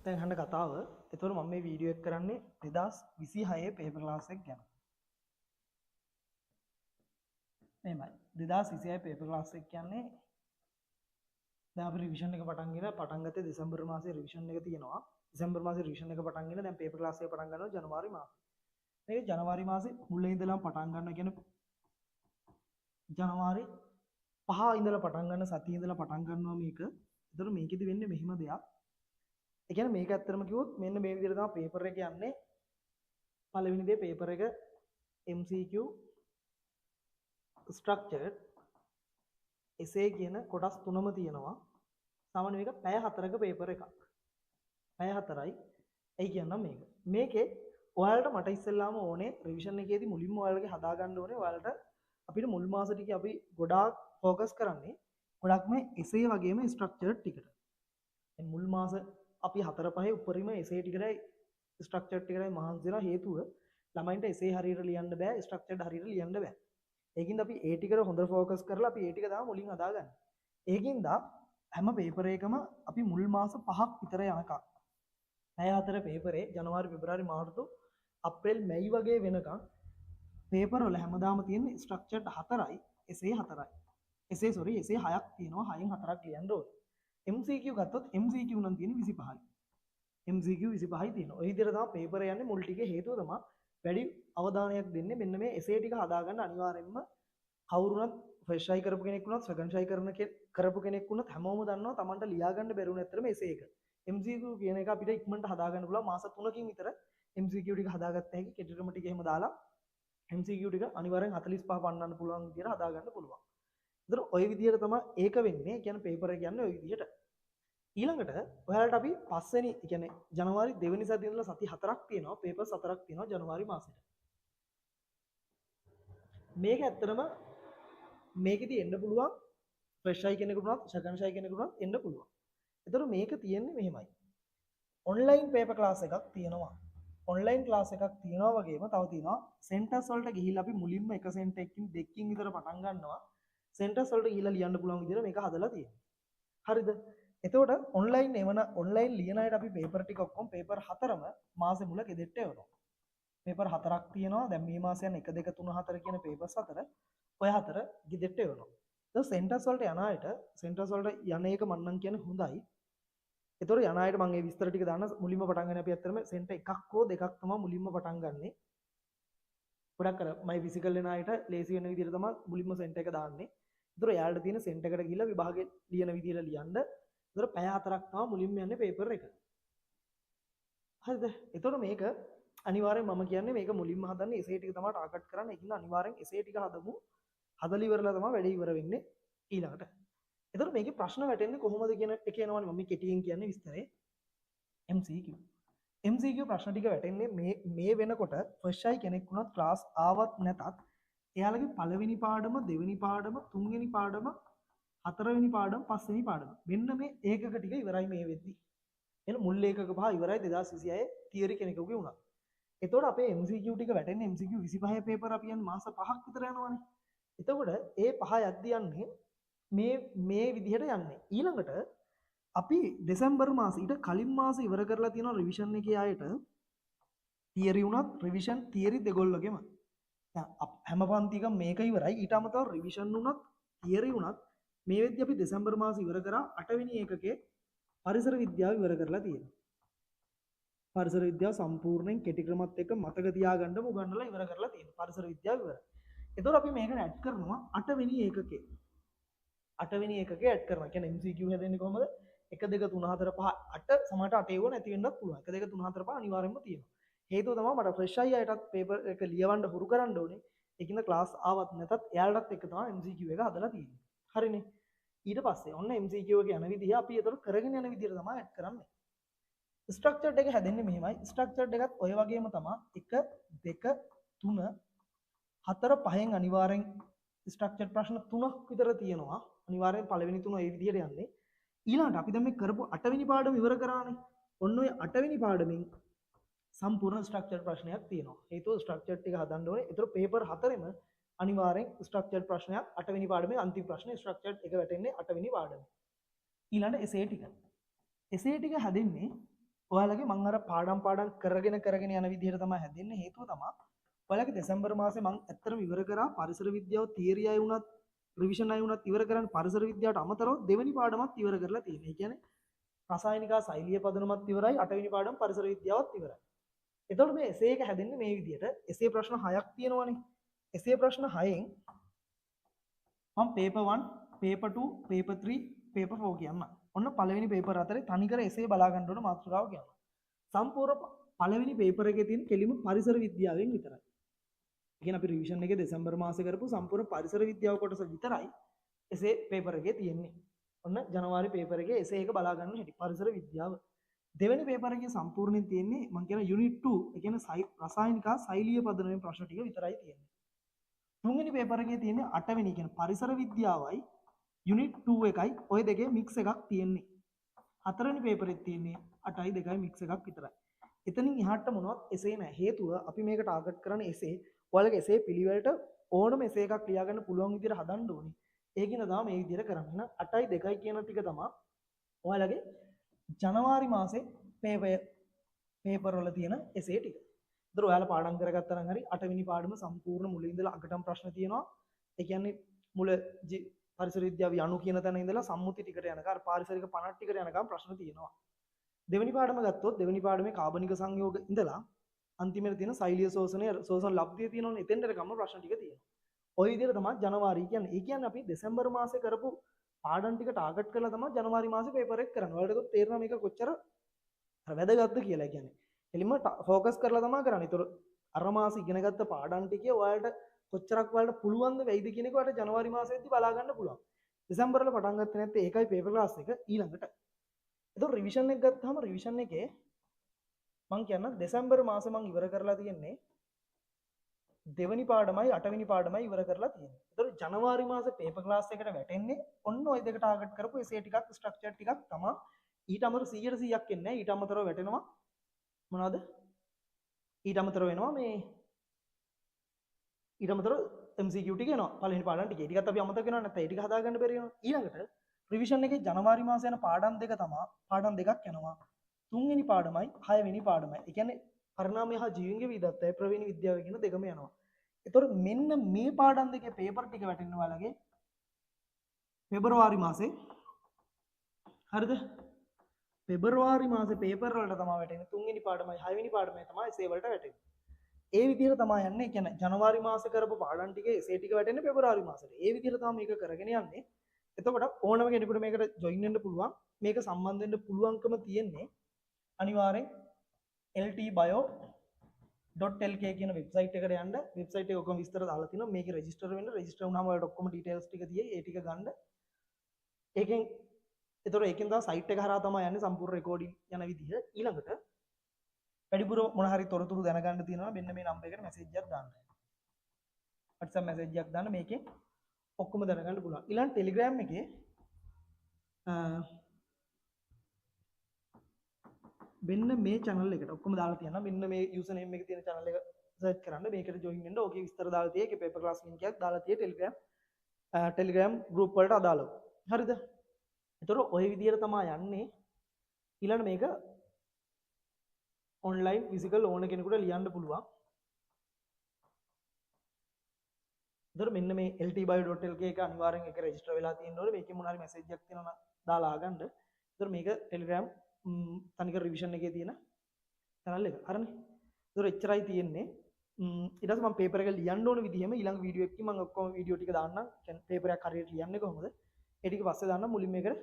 දැන් අහන්න කතාව. ඒතකොට මම මේ වීඩියෝ එක කරන්නේ 2026 පේපර් ක්ලාස් එක ගැන. මෙහෙමයි. 2026 පේපර් ක්ලාස් එක කියන්නේ දැන් අපි රිවිෂන් එක පටන් ගත්තේ දෙසැම්බර් මාසයේ රිවිෂන් එක තියෙනවා. දෙසැම්බර් මාසයේ රිවිෂන් එක පටන්ගෙන දැන් පේපර් ක්ලාස් එක පටන් ගන්නවා ජනවාරි මාසේ. මේක ජනවාරි මාසේ මුල ඉඳලම පටන් ගන්න කියන්නේ ජනවාරි 5 ඉඳලා පටන් ගන්න සතියේ ඉඳලා පටන් ගන්නවා මේක. ඒතකොට මේකෙදි වෙන්නේ මෙහිම දෙයක්. ඒ කියන්නේ මේක ඇත්තටම කිව්වොත් මෙන්න මේ විදිහට තමයි පේපර් එක යන්නේ. පළවෙනි දේ පේපර් එක MCQ structured essay කියන කොටස් තුනම තියෙනවා. සාමාන්‍ය මේක පැය 4ක පේපර් එකක්. පැය 4යි. ඒ කියන්නම් මේක. මේකේ ඔයාලට මට ඉස්සෙල්ලාම ඕනේ රිවිෂන් එකේදී මුලින්ම ඔයාලගේ හදා ගන්න ඕනේ ඔයාලට අපිට මුල් මාස ටිකේ අපි ගොඩාක් ફોකස් කරන්නේ ගොඩක්ම essay වගේම structured ටිකට. දැන් මුල් මාස අපි 4-5 උඩරිම essay ටිකටයි structured ටිකටයි මහන්සි වෙලා හේතුව ළමයින්ට essay හරියට ලියන්න බෑ structured හරියට ලියන්න බෑ. ඒකින්ද අපි ඒ ටිකට හොඳට ફોකස් කරලා අපි ඒ ටික තමයි මුලින් හදාගන්නේ. ඒකින්ද හැම පේපර් එකම අපි මුල් මාස 5ක් විතර යනකම් පැය 4 පේපරේ ජනවාරි පෙබරවාරි මාර්තු අප්‍රේල් මැයි වගේ වෙනකම් පේපර් වල හැමදාම තියෙන ස්ට්‍රක්චර්ඩ් 4යි essay 4යි. essay 6ක් තියෙනවා 6න් 4ක් ලියන්න ඕනේ. MCQ ගත්තොත් MCQ නම් තියෙන්නේ 25යි. MCQ 25යි තියෙනවා. ඔය විදිහට තමයි පේපර් යන්නේ මුල් ටිකේ හේතුව තමයි වැඩි අවධානයක් දෙන්නේ මෙන්න මේ essay ටික හදාගන්න අනිවාර්යෙන්ම කවුරුණත් ෆ්‍රෙෂ් අයි කරපු කෙනෙක් වුණත් සෙකන්ඩ් අයි කරපු කෙනෙක් වුණත් හැමෝම දන්නවා Tamanට ලියා ගන්න බැරුණ ඇත්තටම essay එක. MCQ කියන එක අපිට ඉක්මනට හදාගන්න පුළුවන් මාස 3කින් විතර MCQ ටික හදාගත්ත හැකි කෙටිකම ටික එහෙම දාලා MCQ ටික අනිවාර්යෙන් 45 පන්නන්න පුළුවන් විදිහට හදාගන්න පුළුවන්. ඒතර ඔය විදිහට තමයි ඒක වෙන්නේ. කියන්නේ පේපර් එක කියන්නේ ඔය විදිහට. ඊළඟට ඔයාලට අපි පස්වෙනි කියන්නේ ජනවාරි දෙවෙනි සතියේ ඉඳලා සති 4ක් තියෙනවා පේපර්ස් 4ක් තියෙනවා ජනවාරි මාසෙට. මේක ඇත්තටම මේකෙදි එන්න පුළුවන් ෆ්‍රෙෂ් අයි කෙනෙකුට උනත් සෙකන්ඩ් අයි කෙනෙකුට උනත් එන්න පුළුවන්. ඒතර මේක තියෙන්නේ මෙහෙමයි. ඔන්ලයින් පේපර් ක්ලාස් එකක් තියෙනවා. ඔන්ලයින් ක්ලාස් එකක් තියෙනවා වගේම තව තියෙනවා සෙන්ටර්ස් වලට ගිහිල්ලා අපි මුලින්ම එක සෙන්ටර් එකකින් දෙකකින් විතර පටන් ගන්නවා. සෙන්ටර්ස් වලට ගිහිල්ලා ලියන්න පුළුවන් විදිහට මේක හදලා තියෙනවා. හරිද? එතකොට ඔන්ලයින් ලියන අයට අපි පේපර් ටික ඔක්කොම පේපර් 4ම මාසෙ මුල ගෙදෙට්ට එවනවා. පේපර් 4ක් තියෙනවා. දැන් මේ මාසෙ යන 1 2 3 4 කියන පේපර්ස් 4 ඔය 4 ගෙදෙට්ට එවනවා. දැන් සෙන්ටර්ස් වලට යන අයට සෙන්ටර්ස් වලට යන එක මම නම් කියන්නේ හොඳයි. එතකොට යන අයට මම මේ විස්තර ටික දාන්න මුලින්ම පටන් ගන්න අපි ඇත්තටම සෙන්ටර් එකක් හෝ දෙකක් තමයි මුලින්ම පටන් ගන්නෙ. ගොඩක් අර මයි ෆිසිකල් වෙන අයට ලේසි වෙන විදිහට තමයි මුලින්ම සෙන්ටර් එක දාන්නේ. එතකොට යාළුවට තියෙන සෙන්ටර් එකට ගිහිල්ලා විභාගෙ ලියන විදිහට ලියන්න. එතකොට පැය 4ක් තමයි මුලින්ම යන්නේ පේපර් එක. හරිද? එතකොට මේක අනිවාර්යෙන් මම කියන්නේ මේක මුලින්ම හදන්නේ essay ටික තමයි ටාගට් කරන්නේ. ඒකින්ද අනිවාර්යෙන් essay ටික හදමු. හදලා ඉවරලා තමයි වැඩේ ඉවර වෙන්නේ ඊළඟට. එතකොට මේකේ ප්‍රශ්න වැටෙන්නේ කොහොමද කියන එක එනවනේ මම කෙටියෙන් කියන්නේ විස්තරේ. MCQ. MCQ ප්‍රශ්න ටික වැටෙන්නේ මේ වෙනකොට ෆස්ට් අයි කෙනෙක් වුණත් ක්ලාස් ආවත් නැතත් එයාලගේ පළවෙනි පාඩම දෙවෙනි පාඩම තුන්වෙනි පාඩම හතරවෙනි පාඩම පස්වෙනි පාඩම මෙන්න මේ ඒකක ටික ඉවරයි මේ වෙද්දි. එන මුල් ඒකක පහ ඉවරයි 2026 තියරි කෙනෙකුගේ වුණා. එතකොට අපේ MCQ ටික වැටෙන්නේ MCQ 25 පේපර් අපි යන්නේ මාස 5ක් විතර යනවානේ. එතකොට ඒ පහ යද්දි යන්නේ මේ විදිහට යන්නේ. ඊළඟට අපි දෙසැම්බර් මාසේ ඊට කලින් මාසේ ඉවර කරලා තියෙනවා රිවිෂන් එකේ ආයෙට තියරි උනත් රිවිෂන් තියරි දෙගොල්ලගෙම. දැන් හැම පන්තිකම මේක ඉවරයි. ඊට අමතරව රිවිෂන් උනත් තියරි උනත් මේ වෙද්දි අපි දෙසැම්බර් මාසේ ඉවර කරා 8 වෙනි ඒකකේ පරිසර විද්‍යාව ඉවර කරලා තියෙනවා. පරිසර විද්‍යාව සම්පූර්ණයෙන් කෙටි ක්‍රමත් එක්ක මතක තියාගන්නම උගන්වලා ඉවර කරලා තියෙනවා. පරිසර විද්‍යාව ඉවරයි. එතකොට අපි මේකට ඇඩ් කරනවා 8 වෙනි ඒකකේ. 8 වෙනි ඒකකේ ඇඩ් කරනවා. කියන්නේ MCQ හැදෙන්නේ කොහමද? 1 2 3 4 5 8 සමහරට 8 ඒව නැති වෙන්නත් පුළුවන්. 1 2 3 4 5 අනිවාර්යෙන්ම තියෙනවා. හේතුව තමයි මට ෆ්‍රෙෂ් අයි අයටත් පේපර් එක ලියවන්න හුරු කරන්න ඕනේ. ඒකින්ද ක්ලාස් ආවත් නැතත් එයාලටත් එක තමයි MCQ එක හදලා තියෙන්නේ. හරිනේ. ඊට පස්සේ ඔන්න MCQ එක යන විදිහ අපි ඒතර කරගෙන යන විදිහට තමයි ඇඩ් කරන්නේ. ස්ට්‍රක්චර්ඩ් එක හැදෙන්නේ මෙහෙමයි. ස්ට්‍රක්චර්ඩ් එකත් ඔය වගේම තමයි 1 2 3 4 5න් අනිවාර්යෙන් ස්ට්‍රක්චර්ඩ් ප්‍රශ්න 3ක් විතර තියෙනවා. අනිවාර්යෙන් පළවෙනි තුන ඒ විදිහට යන්නේ. ඊළඟට අපි දැන් මේ කරපු 8 වෙනි පාඩම ඉවර කරානේ. ඔන්න ඔය 8 වෙනි පාඩමෙන් සම්පූර්ණ ස්ට්‍රක්චර්ඩ් ප්‍රශ්නයක් තියෙනවා. හේතුව ස්ට්‍රක්චර්ඩ් ටික හදන්න ඕනේ. ඒතර පේපර් 4ෙම අනිවාර්යෙන් ස්ට්‍රක්චර්ඩ් ප්‍රශ්නයක් 8 වෙනි පාඩමේ අන්තිම ප්‍රශ්නේ ස්ට්‍රක්චර්ඩ් එක වැටෙන්නේ 8 වෙනි පාඩමේ. ඊළඟට essay ටික. essay ටික හැදෙන්නේ ඔයාලගේ මම අර පාඩම් කරගෙන යන විදිහට තමයි හැදෙන්නේ. හේතුව තමයි ඔයාලගේ දෙසැම්බර් මාසේ මම ඇත්තටම ඉවර කරා පරිසර විද්‍යාව තියරි අය වුණත් රිවිෂන් අය වුණත් ඉවර කරන් පරිසර විද්‍යාවට අමතරව දෙවෙනි පාඩමත් ඉවර කරලා තියෙනවා. ඒ කියන්නේ රසායනික සෛලිය පදනමත් ඉවරයි, 8 වෙනි පාඩම පරිසර විද්‍යාවත් ඉවරයි. එතකොට මේ එසේ එක හැදෙන්නේ මේ විදිහට. එසේ ප්‍රශ්න 6ක් තියෙනවනේ. එසේ ප්‍රශ්න 6න් මම පේපර් 1, පේපර් 2, පේපර් 3, පේපර් 4 කියන්න. ඔන්න පළවෙනි පේපර් අතරේ තනිකර එසේ බලා ගන්න ඕන මාතෘකාව කියනවා. සම්පූර්ණ පළවෙනි පේපර් එකේ තියෙන කෙලිම පරිසර විද්‍යාවෙන් විතරයි. ඒ කියන්නේ අපි රිවිෂන් එකේ දෙසැම්බර් මාසේ කරපු සම්පූර්ණ පරිසර විද්‍යාව කොටස විතරයි එසේ පේපර් එකේ තියෙන්නේ. ඔන්න ජනවාරි පේපර් එකේ එසේ එක බලා ගන්න හැටි පරිසර විද්‍යාව. දෙවෙනි පේපර් එකේ සම්පූර්ණයෙන් තියෙන්නේ මම කියන යුනිට් 2 ඒ කියන්නේ රසායනික සෛලිය පදනමේ ප්‍රශ්න ටික විතරයි තියෙන්නේ. තුන්වෙනි පේපර් එකේ තියෙන්නේ 8 වෙනි කියන්නේ පරිසර විද්‍යාවයි යුනිට් 2 එකයි ওই දෙකේ මික්ස් එකක් තියෙන්නේ. හතරවෙනි පේපරෙත් තියෙන්නේ 8යි 2යි මික්ස් එකක් විතරයි. එතනින් එහාට මොනවත් එසේ නැහැ. හේතුව අපි මේක ටාගට් කරන්නේ එසේ. ඔයාලගේ එසේ පිළිවෙලට ඕනම එසේ එකක් ලියා ගන්න පුළුවන් විදිහට හදන්න ඕනේ. ඒකින තමයි මේ විදිහට කරන්න. 8යි 2යි කියන ටික තමයි ඔයාලගේ ජනවාරි මාසේ පේපර් වල තියෙන එසේ ටික. ඒතර ඔයාලා පාඩම් කරගත්තා නම් හරි 8 වෙනි පාඩම සම්පූර්ණ මුල ඉඳලා අගටම ප්‍රශ්න තියෙනවා. ඒ කියන්නේ මුල පරිසර විද්‍යාව යණු කියන තැන ඉඳලා සම්මුති ටිකට යනකම් අර පාරිසරික පණක් ටිකට යනකම් ප්‍රශ්න තියෙනවා. දෙවෙනි පාඩම ගත්තොත් දෙවෙනි පාඩමේ කාබනික සංයෝග ඉඳලා අන්තිමට තියෙන සෛලිය ශෝෂණ ලබ්ධිය තියෙනවනේ එතෙන්ට ගම ප්‍රශ්න ටික තියෙනවා. ওই විදිහට තමයි ජනවාරි කියන්නේ. ඒ කියන්නේ අපි දෙසැම්බර් මාසේ කරපු පාඩම් ටික ටාගට් කරලා තමයි ජනවාරි මාසේ පේපර් එක කරන්නේ. ඔයාලට තේරෙනවා මේක කොච්චර වැදගත්ද කියලා. කියන්නේ එලිම ફોකස් කරලා තමයි කරන්නේ. ඒතර අර මාසේ ඉගෙනගත්ත පාඩම් ටිකේ ඔයාලට කොච්චරක් ඔයාලට පුළුවන්ද වෙයිද කියන එක ඔයාලට ජනවාරි මාසෙද්දි බලා ගන්න පුළුවන්. දෙසැම්බර් වල පටන් ගත්තේ නැත්නම් ඒකයි පේපර් ක්ලාස් එක ඊළඟට. ඒතකොට රිවිෂන් එක ගත්තාම රිවිෂන් එකේ මම කියන්න දෙසැම්බර් මාසේ මම ඉවර කරලා තියෙන්නේ දෙවෙනි පාඩමයි 8 වෙනි පාඩමයි ඉවර කරලා තියෙන්නේ. ඒතකොට ජනවාරි මාසේ පේපර් ක්ලාස් එකට වැටෙන්නේ ඔන්න ඔය දෙක ටාගට් කරපු එසේ ටිකක් ස්ට්‍රක්චර් ටිකක් තමයි. ඊට අමතර 100%ක් එන්නේ නැහැ. ඊට අමතරව වැටෙනවා මොනවද? ඊට අමතරව වෙනවා මේ ඊට අමතරව MCQ ටික එනවා. පළවෙනි පාඩම් ටික. ඒ ටිකත් අපි අමතක කරනවා නැත්නම් ඒ ටික හදාගන්න බැරි වෙනවා. ඊළඟට රිවිෂන් එකේ ජනවාරි මාසේ යන පාඩම් දෙක තමයි පාඩම් දෙකක් යනවා. 3 වෙනි පාඩමයි 6 වෙනි පාඩමයි. ඒ කියන්නේ පරිණාමය හා ජීවීන්ගේ විවිධත්වය ප්‍රවේණි විද්‍යාව කියන දෙකම යනවා. ඒතකොට මෙන්න මේ පාඩම් දෙකේ පේපර් ටික වැටෙන්න ඔයාලගේ පෙබරවාරි මාසේ හරිද? පෙබරවාරි මාසේ පේපර් වලට තමයි වැටෙන්නේ 3 වෙනි පාඩමයි 6 වෙනි පාඩමයි තමයි එසේ වලට වැටෙන්නේ. ඒ විදිහට තමයි යන්නේ. ඒ කියන්නේ ජනවාරි මාසේ කරපු පාඩම් ටිකේ එසේ ටික වැටෙන්නේ පෙබරවාරි මාසෙට. ඒ විදිහට තමයි මේක කරගෙන යන්නේ. එතකොට ඕනම කෙනෙකුට මේකට ජොයින් වෙන්න පුළුවන්. මේක සම්බන්ධ වෙන්න පුළුවන්කම තියෙන්නේ අනිවාර්යෙන් ltbio.lk කියන වෙබ්සයිට් එකට යන්න. වෙබ්සයිට් එකේ ඔක්කොම විස්තර දාලා තිනවා. මේකේ රෙජිස්ටර් වෙන්න. රෙජිස්ටර් වුණාම ඔයාලට ඔක්කොම ඩීටේල්ස් ටික තියෙයි. ඒ ටික ගන්න. ඒකෙන් ඒතකොට ඒකෙන් තමයි සයිට් එක හරහා තමයි යන්නේ සම්පූර්ණ රෙකෝඩින් යන විදිහ. ඊළඟට වැඩිපුර මොන හරි තොරතුරු දැනගන්න තියෙනවා මෙන්න මේ නම්බර් එකට මැසේජ් එකක් දාන්න. WhatsApp මැසේජ් එකක් දාන්න මේකෙන් ඔක්කොම දැනගන්න පුළුවන්. ඊළඟ Telegram එකේ මෙන්න මේ channel එකට ඔක්කොම දාලා තියෙනවා. මෙන්න මේ user name එකේ තියෙන channel එක search කරන්න. මේකට join වෙන්න. ඕකේ විස්තර දාලා තියෙයි. ඒකේ paper class link එකක් දාලා තියෙයි Telegram group වලට අදාළව. හරිද? ඒතර ওই විදිහට තමයි යන්නේ. ඊළඟ මේක online physical ඕන කෙනෙකුට ලියන්න පුළුවන්. ඒතර මෙන්න මේ ltbio.lk එක අනිවාර්යෙන් එක රෙජිස්ටර් වෙලා තියෙන්න ඕනේ. මේකේ මොන හරි මැසේජ් එකක් තියෙනවා දාලා ආගන්න. ඒතර මේක Telegram තනිකර රිවිෂන් එකේ තියෙන channel එක. හරිනේ. ඒතර එච්චරයි තියෙන්නේ. ඊට පස්සේ මම පේපර් එක ලියන්න ඕන විදිහම ඊළඟ වීඩියෝ එකකින් මම ඔක්කොම වීඩියෝ ටික දාන්නම්. කියන්නේ පේපර් එකක් හරියට ලියන්නේ කොහොමද? ඒ ටික පස්සේ දාන්නම්. මුලින්ම මේකට